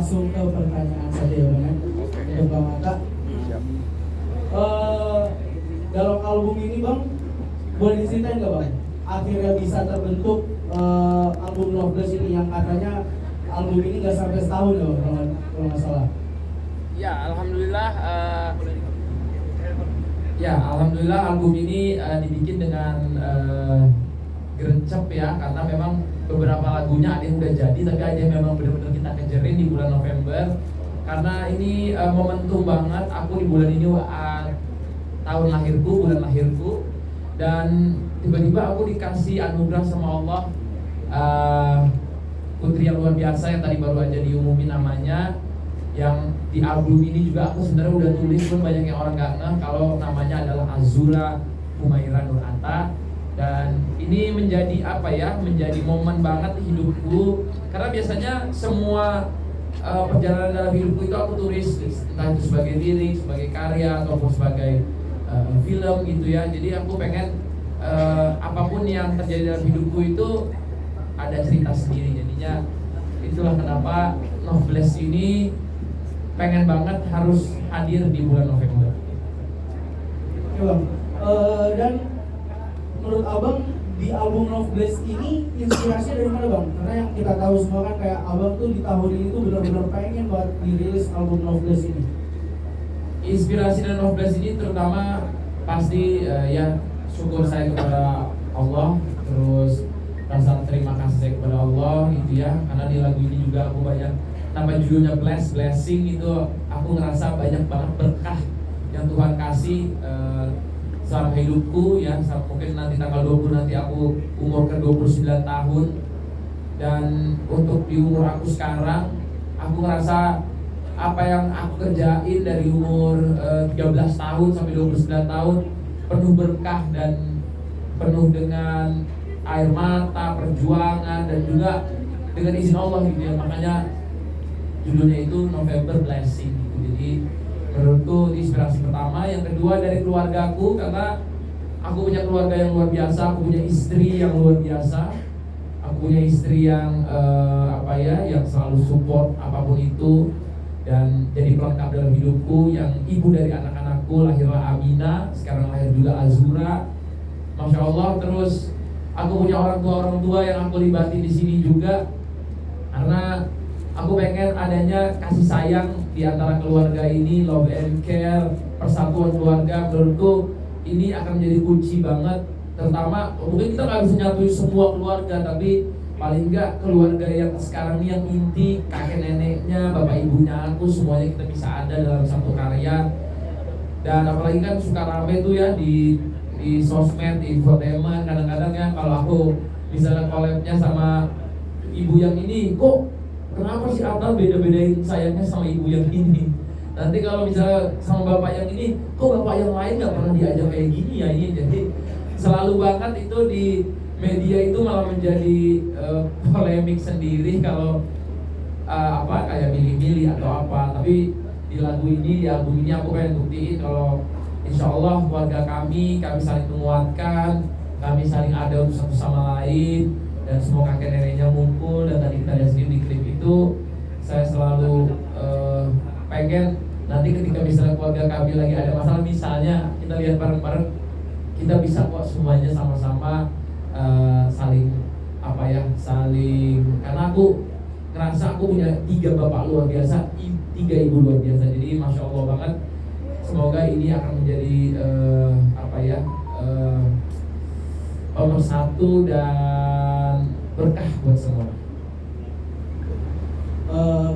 langsung ke pertanyaan saja ya Bang. Untuk Bang Atta. Dalam album ini Bang, boleh diceritain nggak Bang? Akhirnya bisa terbentuk album Loveless ini yang katanya album ini nggak sampai setahun ya Bang, kalau nggak salah. Ya, alhamdulillah album ini dibikin dengan gercep ya, karena memang beberapa lagunya ada yang udah jadi, tapi ada yang memang benar-benar kita kejarin di bulan November. Karena ini momentum banget, aku di bulan ini tahun lahirku, bulan lahirku, dan tiba-tiba aku dikasih anugerah sama Allah, putri yang luar biasa yang tadi baru aja diumumin namanya. Yang di album ini juga aku sebenarnya udah tulis, pun banyak yang orang gak ngeh kalau namanya adalah Azura Humaira Nur Atta. Dan ini menjadi menjadi momen banget di hidupku, karena biasanya semua perjalanan dalam hidupku itu aku tulis, entah itu sebagai lirik, sebagai karya, ataupun sebagai film gitu ya. Jadi aku pengen apapun yang terjadi dalam hidupku itu ada cerita sendiri. Jadinya itulah kenapa Loveless ini pengen banget harus hadir di bulan November. Ya Bang, dan menurut Abang di album Loveless ini inspirasinya dari mana Bang? Karena yang kita tahu semua kan kayak Abang tuh di tahun ini tuh benar-benar pengen buat dirilis album Loveless ini. Inspirasi dan Loveless ini terutama pasti ya syukur saya kepada Allah, terus rasa terima kasih saya kepada Allah gitu ya, karena di lagu ini juga aku banyak, nama judulnya Blessing, itu aku ngerasa banyak banget berkah yang Tuhan kasih selama hidupku ya. Mungkin nanti tanggal 20 nanti aku umur ke 29 tahun, dan untuk di umur aku sekarang aku ngerasa apa yang aku kerjain dari umur 13 tahun sampai 29 tahun penuh berkah dan penuh dengan air mata, perjuangan, dan juga dengan izin Allah gitu ya. Makanya judulnya itu November Blessing gitu. Jadi menurutku inspirasi pertama. Yang kedua dari keluargaku, karena aku punya keluarga yang luar biasa, aku punya istri yang luar biasa, aku punya istri yang yang selalu support apapun itu dan jadi pelengkap dalam hidupku, yang ibu dari anak-anakku, lahirlah Amina, sekarang lahir juga Azura, Masya Allah. Terus aku punya orang tua yang aku libatin di sini juga, karena aku pengen adanya kasih sayang di antara keluarga ini, love and care, persatuan keluarga. Menurutku ini akan menjadi kunci banget, terutama mungkin kita nggak bisa nyatuin semua keluarga, tapi paling nggak keluarga yang sekarang ini yang inti, kakek neneknya, bapak ibunya aku, semuanya kita bisa ada dalam satu karya. Dan apalagi kan suka rame tuh ya di sosmed, di infotainment, kadang-kadang ya kalau aku misalnya collabnya sama ibu yang ini, kok kenapa sih Atta beda-bedain sayangnya sama ibu yang ini? Nanti kalau misalnya sama bapak yang ini, kok bapak yang lain nggak pernah diajak kayak gini ya ini. Jadi selalu banget itu di media itu malah menjadi polemik sendiri kalau kayak milih-milih atau apa. Tapi di lagu ini, di album ini aku pengen buktiin kalau insya Allah keluarga kami saling menguatkan, kami saling ada untuk satu sama lain, dan semua kakek neneknya ngumpul. Dan tadi kita lihat sendiri di klip itu, saya selalu pengen nanti ketika misalnya keluarga kami lagi ada masalah, misalnya kita lihat bareng-bareng, kita bisa kok semuanya sama-sama saling, karena aku ngerasa aku punya 3 bapak luar biasa, 3 ibu luar biasa. Jadi Masya Allah banget. Semoga ini akan menjadi pemersatu dan berkah buat semua.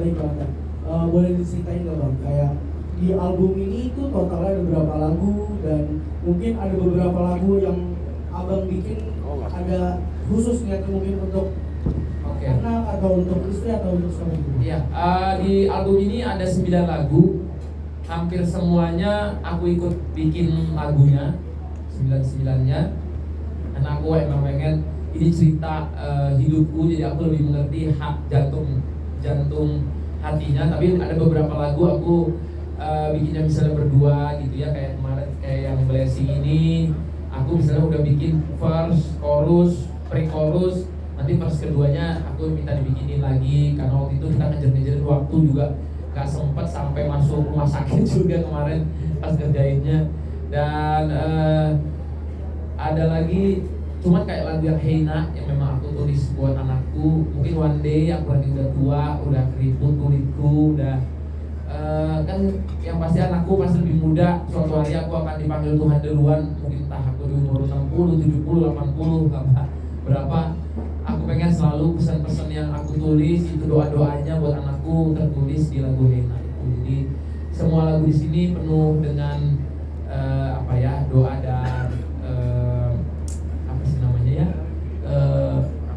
Baik Bang, boleh diceritain nggak Bang, kayak di album ini itu totalnya ada berapa lagu, dan mungkin ada beberapa lagu yang Abang bikin ada khusus nggak mungkin untuk anak atau untuk istri atau untuk suami? Iya, di album ini ada 9 lagu. Hampir semuanya aku ikut bikin lagunya, 9-9-nya. Karena aku emang pengen ini cerita hidupku, jadi aku lebih mengerti jantung hatinya. Tapi ada beberapa lagu aku bikinnya misalnya berdua gitu ya, kayak kemarin kayak yang Blessing ini, aku misalnya udah bikin verse, chorus, pre-chorus, Nanti verse keduanya aku minta dibikinin lagi karena waktu itu kita ngejar-ngejarin waktu juga gak sempet sampai masuk rumah sakit juga kemarin pas kerjainnya. Dan ada lagi cuman kayak lagu yang Heina yang memang aku tulis buat anakku. Mungkin one day aku nanti udah tua, udah keriput kulitku, udah kan yang pasti anakku pas lebih muda, suatu hari aku akan dipanggil Tuhan duluan. Mungkin entah aku di umur 60, 70, 80, berapa. Aku pengen selalu pesan-pesan yang aku tulis itu doa-doanya buat anakku tertulis di lagu Heina itu. Jadi semua lagu di sini penuh dengan doa dan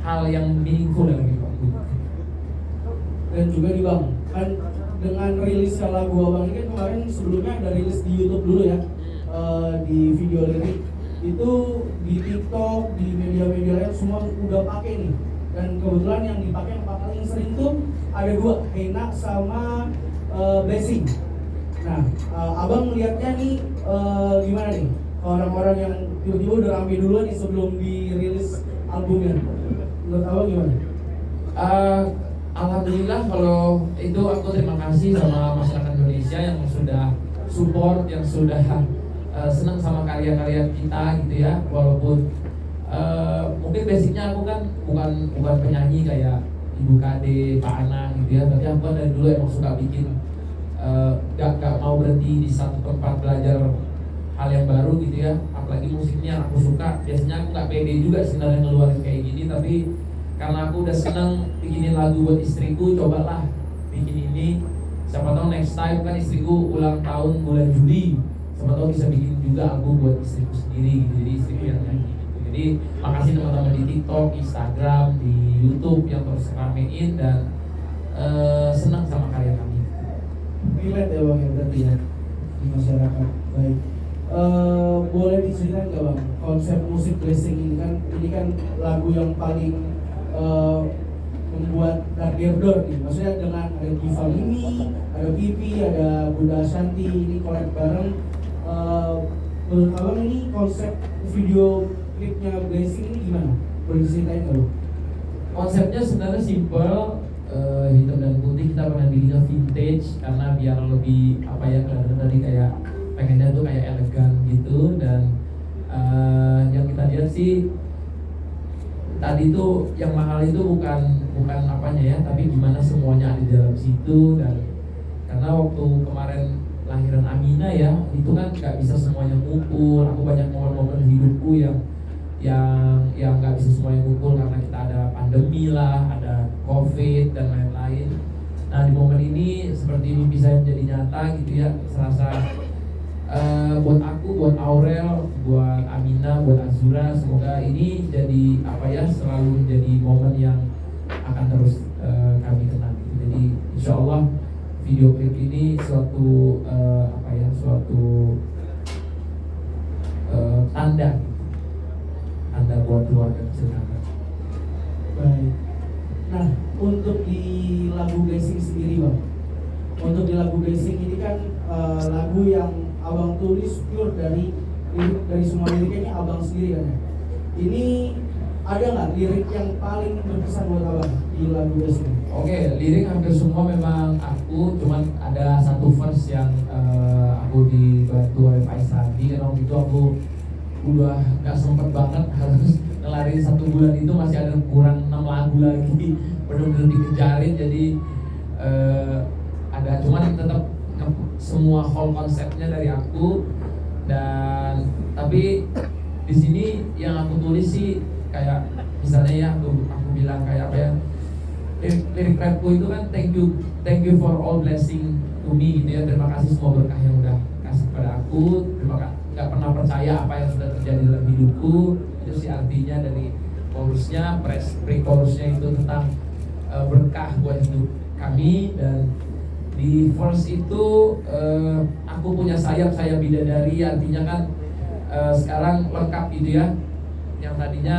hal yang meaningful dalam hidupku. Dan juga nih Bang, kan dengan rilis lagu Abang ini kan kemarin sebelumnya ada rilis di YouTube dulu ya, di video lirik itu di TikTok, di media-media lain semua udah pakai nih. Dan kebetulan yang dipakai yang paling sering tuh ada dua, Heina sama Blessing. Nah, Abang melihatnya nih gimana nih? Orang-orang yang tiba-tiba udah rame duluan nih sebelum dirilis albumnya. Menurut Abang gimana? Alhamdulillah kalau itu aku terima kasih sama masyarakat Indonesia yang sudah support, yang sudah senang sama karya-karya kita gitu ya. Walaupun mungkin basicnya aku kan bukan penyanyi kayak Ibu Kade, Pak Anang gitu ya. Tapi aku kan dari dulu emang suka bikin, gak mau berhenti di satu tempat belajar hal yang baru gitu ya. Apalagi musiknya aku suka. Biasanya aku gak pede juga sebenarnya ngeluarin kayak gini, tapi karena aku udah seneng bikinin lagu buat istriku, cobalah bikin ini. Siapa tahu next time kan istriku ulang tahun bulan Juli, siapa tahu bisa bikin juga album buat istriku sendiri gitu. Jadi istriku yang nyanyi gitu. Jadi makasih teman-teman di TikTok, Instagram, di YouTube yang terus ramein dan senang sama karya kami. Relate ya Bang ya berarti ya di masyarakat. Baik. Boleh diceritain nggak Bang konsep musik Blessing ini kan lagu yang paling membuat Dardirdor nih, maksudnya dengan ada Giva Mimi, ada Pipi, ada Bunda Ashanti, ini collab bareng. Menurut Abang ini konsep video klipnya Blessing ini gimana? Boleh diceritain nggak Bang? Konsepnya sebenarnya simple, hitam dan putih. Kita pengen bikinnya vintage karena biar lebih kelihatan tadi kayak pengennya tuh kayak elegan gitu. Dan yang kita lihat sih tadi tuh yang mahal itu bukan apanya ya, tapi gimana semuanya ada di dalam situ. Dan karena waktu kemarin lahiran Amina ya, itu kan nggak bisa semuanya ngumpul. Aku banyak momen-momen hidupku yang nggak bisa semuanya ngumpul karena kita ada pandemi lah, ada COVID dan lain-lain. Nah di momen ini seperti mimpi saya menjadi nyata gitu ya, serasa buat aku, buat Aurel, buat Amina, buat Azura, semoga ini jadi selalu jadi momen yang akan terus kami kenang. Jadi insya Allah video klip ini suatu tanda buat keluarga kecil kami. Baik. Nah untuk di lagu Blessing sendiri Bang, untuk di lagu Blessing ini kan lagu yang Abang tulis pure dari semua liriknya ini Abang sendiri kan ya. Ini ada nggak lirik yang paling berkesan buat Abang di lagu Blessing? Oke, lirik hampir semua memang aku, cuman ada satu verse yang aku dibantu oleh Pak Isadi. Karena waktu itu aku udah nggak sempet banget, harus ngelarin 1 bulan itu masih ada kurang 6 lagu lagi, benar-benar dikejarin. Jadi ada, cuman tetap semua whole konsepnya dari aku. Dan tapi di sini yang aku tulis sih kayak misalnya ya aku bilang kayak lirik rapku itu kan thank you for all blessing to me gitu ya. Terima kasih semua berkah yang udah kasih pada aku. Terima kasih, nggak pernah percaya apa yang sudah terjadi dalam hidupku. Itu sih artinya dari chorusnya, pre-chorusnya itu tentang berkah buat hidup kami. Dan di verse itu aku punya sayap bidadari, artinya kan sekarang lengkap gitu ya. Yang tadinya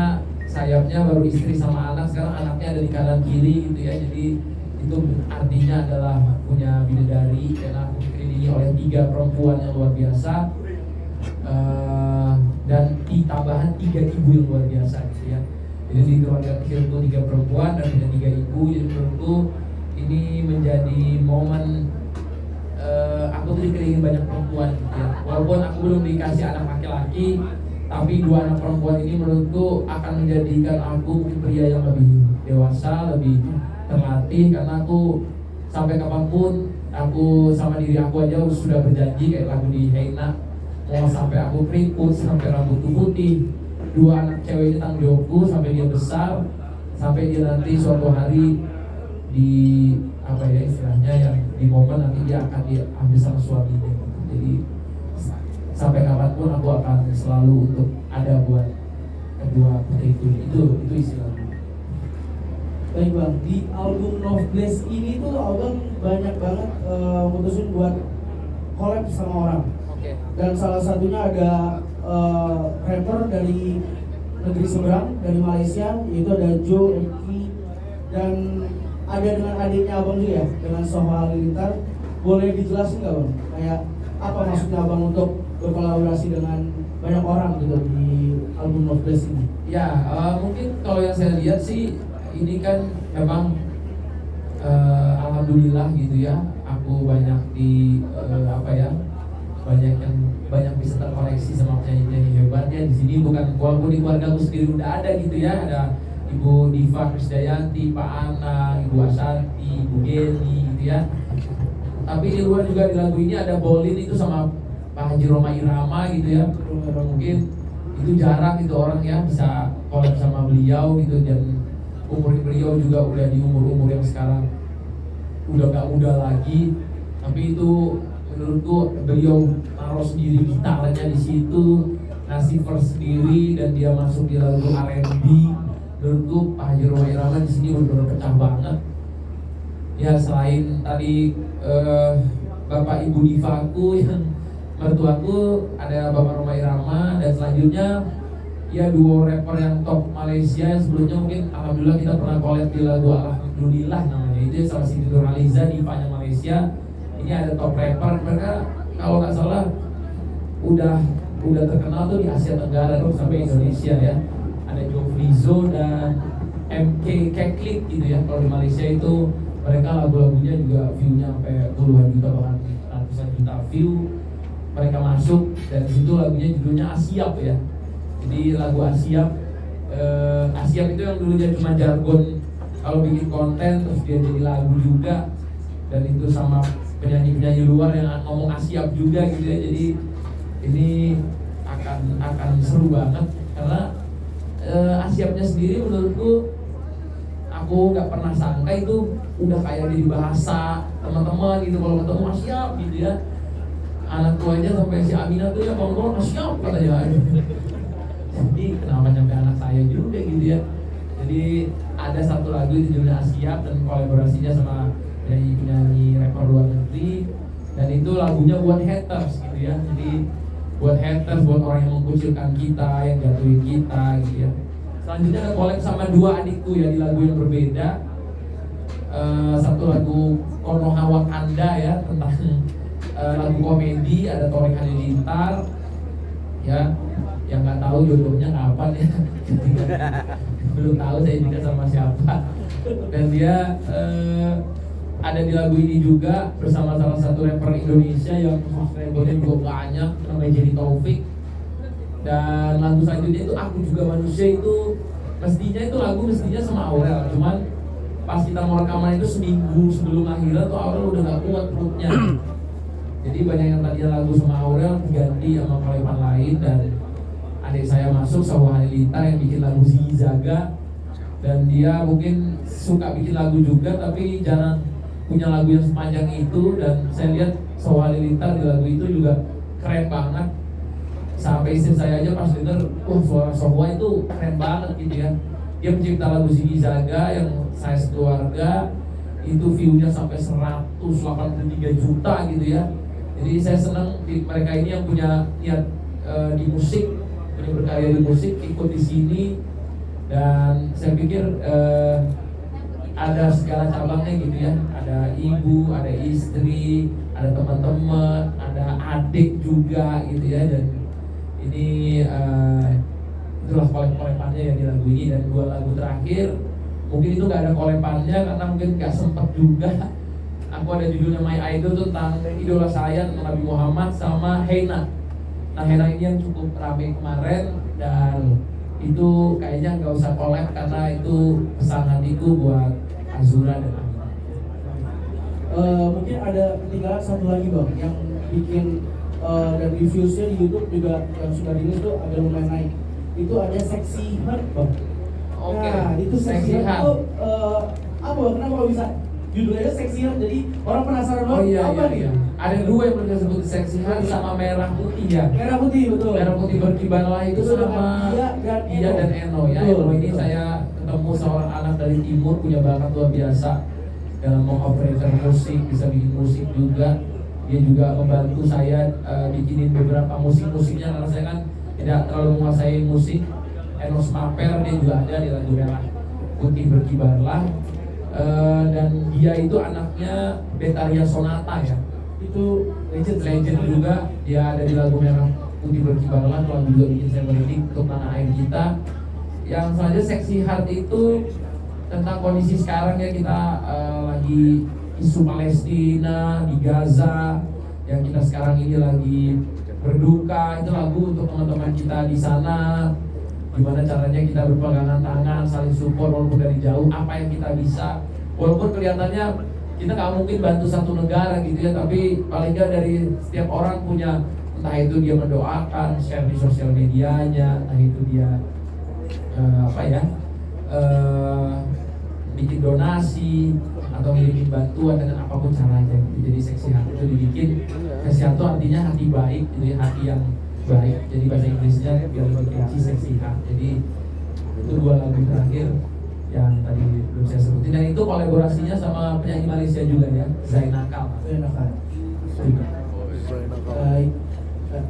sayapnya baru istri sama anak, sekarang anaknya ada di kanan kiri gitu ya. Jadi itu artinya adalah punya bidadari, karena aku dikelilingi oleh 3 perempuan yang luar biasa, dan ditambahan 3 ibu yang luar biasa gitu ya. Jadi di keluarga kecilku 3 perempuan dan punya 3 ibu. Jadi menurutku ini menjadi momen aku tuh dikelilingin banyak perempuan gitu ya. Walaupun aku belum dikasih anak laki-laki, tapi 2 anak perempuan ini menurutku akan menjadikan aku mungkin pria yang lebih dewasa, lebih terlatih. Karena aku sampai kapanpun aku sama diri aku aja sudah berjanji kayak lagu di Heina, mau sampai aku keriput, sampai rambutku putih. 2 anak cewek ini tanggung jawabku sampai dia besar, sampai dia nanti suatu hari di apa ya istilahnya yang di momen nanti dia akan diambil sama suaminya gitu. Jadi sampai kapanpun aku akan selalu untuk ada buat kedua putriku. Itu istilahnya. Baik Bang, di album Noveless ini tuh Abang banyak banget mutusin buat collab sama orang. Oke. Dan salah satunya ada rapper dari negeri seberang, dari Malaysia, yaitu ada Joe Eki, dan ada dengan adiknya Abang juga ya, dengan Soho Halilintar. Boleh dijelasin nggak Bang? Kayak apa maksudnya Abang untuk berkolaborasi dengan banyak orang gitu di album Noveless ini? Ya, mungkin kalau yang saya lihat sih ini kan memang alhamdulillah gitu ya, aku banyak di banyak bisa terkoneksi sama penyanyi-penyanyi hebat ya. Di sini bukan walaupun di keluarga aku sendiri udah ada gitu ya, ada Ibu Diva Krisdayanti, Pak Anang, Ibu Asanti, Ibu Geni gitu ya. Tapi di luar juga di lagu ini ada Bolin itu sama Pak Haji Roma Irama gitu ya. Mungkin itu jarang gitu orang ya bisa collab sama beliau gitu, dan umur beliau juga udah di umur yang sekarang udah gak muda lagi, tapi itu menurutku beliau taruh sendiri gitarnya di situ, ngasih verse sendiri, dan dia masuk di lagu R&B. Menurutku Pak Haji Roma Irama di sini udah pecah banget. Ya selain tadi Bapak Ibu Divaku yang mertuaku, ada Bapak Roma Irama, dan selanjutnya ya duo rapper yang top Malaysia yang sebelumnya mungkin alhamdulillah kita pernah collab di lagu Alhamdulillah namanya, itu sama Siti Nurhaliza, divanya Malaysia. Ini ada top rapper, mereka kalau nggak salah udah terkenal tuh di Asia Tenggara tuh sampai Indonesia ya. Ada Joe Flizzo dan MK Keklik gitu ya. Kalau di Malaysia itu mereka lagu-lagunya juga view-nya sampai puluhan juta bahkan ratusan juta view. Mereka masuk dan disitu lagunya judulnya Asiap ya. Jadi lagu Asiap, Asiap itu yang dulunya cuma jargon kalau bikin konten, terus dia jadi lagu juga, dan itu sama penyanyi-penyanyi luar yang ngomong Asiap juga gitu ya. Jadi ini akan seru banget karena Asiapnya sendiri menurutku aku nggak pernah sangka itu udah kayak jadi bahasa teman-teman gitu kalau ketemu Asiap gitu ya. Anakku aja sampai si Aminah tuh ya ngomong Asiap katanya. Jadi kenapa sampai anak saya juga gitu ya. Jadi ada satu lagu judulnya Asiap dan kolaborasinya sama penyanyi rapper luar negeri, dan itu lagunya buat haters gitu ya. Jadi buat haters, buat orang yang mengkucilkan kita, yang jatuhin kita gitu ya. Selanjutnya ada collab sama 2 adikku ya di lagu yang berbeda. Satu lagu Konoha Wakanda ya, tentang lagu komedi, ada Torik Halilintar ya, yang nggak tahu jodohnya kapan ya. Belum tahu saya juga sama siapa. Dan dia ada di lagu ini juga bersama salah satu rapper Indonesia yang subscribernya juga banyak, namanya Jadi Taufik. Dan lagu selanjutnya itu Aku Juga Manusia, itu mestinya sama Aurel, cuman pas kita mau rekaman itu seminggu sebelum akhiran tuh Aurel udah gak kuat perutnya. Jadi banyak yang tadinya lagu sama Aurel diganti sama koleban lain, dan adik saya masuk Soho Halilintar yang bikin lagu Zizaga, dan dia mungkin suka bikin lagu juga tapi jarang punya lagu yang sepanjang itu. Dan saya lihat Soho Halilintar di lagu itu juga keren banget, sampai istri saya aja pas denger, suara Soho itu keren banget gitu ya. Dia mencipta lagu Zizaga yang saya sekeluarga itu view-nya sampai 183 juta gitu ya. Jadi saya senang mereka ini yang punya niat di musik, punya berkarya di musik, ikut di sini. Dan saya pikir ada segala cabangnya gitu ya. Ada ibu, ada istri, ada teman-teman, ada adik juga gitu ya. Dan ini itulah kolep-kolepannya yang di lagu ini. Dan 2 lagu terakhir mungkin itu gak ada kolepannya karena mungkin gak sempet juga. Aku ada judulnya My Idol tuh tentang idola saya, tentang Nabi Muhammad sama Heina. Nah Heina ini yang cukup rame kemarin, dan itu kayaknya nggak usah collab karena itu pesan hatiku buat Azura dan Amina. Mungkin ada ketinggalan satu lagi bang yang bikin dan reviewsnya di YouTube juga yang sudah rilis tuh agak lumayan naik. Itu ada Sexy Heart bang. Oke, Nah itu Sexy Heart Heart. itu apa? Kenapa kalau bisa judulnya Sexy Heart? Jadi orang penasaran Oh banget iya apa iya nih? iya. Ada 2 yang pernah sebut Sexy Heart sama Merah Putih ya. Merah Putih betul. Merah Putih berkibarlah itu Betul, sama Iya dan Eno ya. Betul, Eno ini betul. saya ketemu seorang anak dari timur, punya bakat luar biasa dalam mengoperator musik, bisa bikin musik juga. Dia juga membantu saya bikinin beberapa musik-musiknya karena saya kan tidak terlalu menguasai musik. Eno Smaper dia juga ada di lagu Merah Putih berkibarlah. Dan dia itu anaknya Betaria Sonata ya. Itu legend juga, dia ada di lagu Merah Putih berkibarlah, lagu juga bikin saya merinding untuk tanah air kita. Yang selanjutnya Sexy Heart itu tentang kondisi sekarang ya, kita lagi isu Palestina di Gaza yang kita sekarang ini lagi berduka. Itu lagu untuk teman-teman kita di sana, gimana caranya kita berpegangan tangan, saling support walaupun dari jauh, apa yang kita bisa. Walaupun kelihatannya kita nggak mungkin bantu satu negara gitu ya, tapi paling nggak dari setiap orang punya, entah itu dia mendoakan, share di sosial medianya, entah itu dia bikin donasi atau ngirimin bantuan dengan apapun caranya gitu. Jadi Sexy Heart itu dibikin, Sexy Heart itu artinya hati baik, jadi hati yang baik. Jadi bahasa Inggrisnya biar lebih catchy, Sexy Heart. Jadi itu 2 lagu terakhir yang tadi belum saya sebutin, dan itu kolaborasinya sama penyanyi Malaysia juga ya, Zainakal. Baik,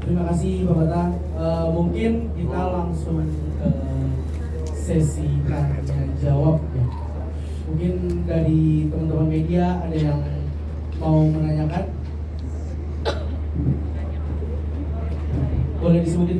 terima kasih Pak Bata. Mungkin kita langsung ke sesi tanya jawab ya. Mungkin dari teman-teman media ada yang mau menanyakan? Boleh disebutin?